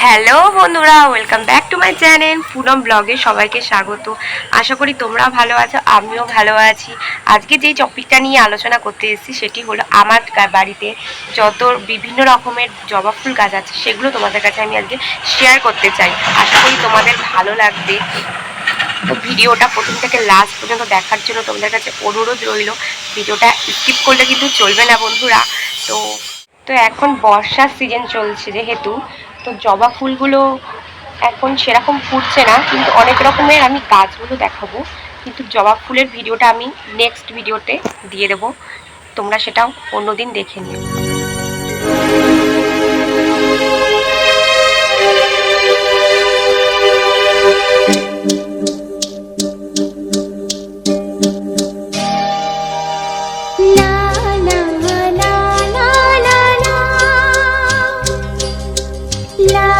Hello বন্ধুরা, welcome back to my channel Poonam ব্লগে সবাইকে স্বাগত। আশা করি তোমরা ভালো আছো, আমিও ভালো আছি। আজকে যেই টপিকটা নিয়ে আলোচনা করতে এসেছি সেটি হলো আমার বাড়িতে যত বিভিন্ন রকমের জবা ফুল গাছ আছে সেগুলো তোমাদের কাছে আমি আজকে শেয়ার করতে চাই। আশা করি তোমাদের ভালো লাগবে। তো ভিডিওটা প্রথম থেকে লাস্ট পর্যন্ত দেখার জন্য তোমাদের কাছে অনুরোধ রইল। ভিডিওটা স্কিপ করলে কিন্তু চলবে না বন্ধুরা। তো তো এখন বর্ষার সিজন চলছে যেহেতু, তো জবা ফুলগুলো এখন সেরকম ফুটছে না, কিন্তু অনেক রকমের আমি গাছগুলো দেখাবো। কিন্তু জবা ফুলের ভিডিওটা আমি নেক্সট ভিডিওতে দিয়ে দেবো, তোমরা সেটাও অন্যদিন দেখে নিও। la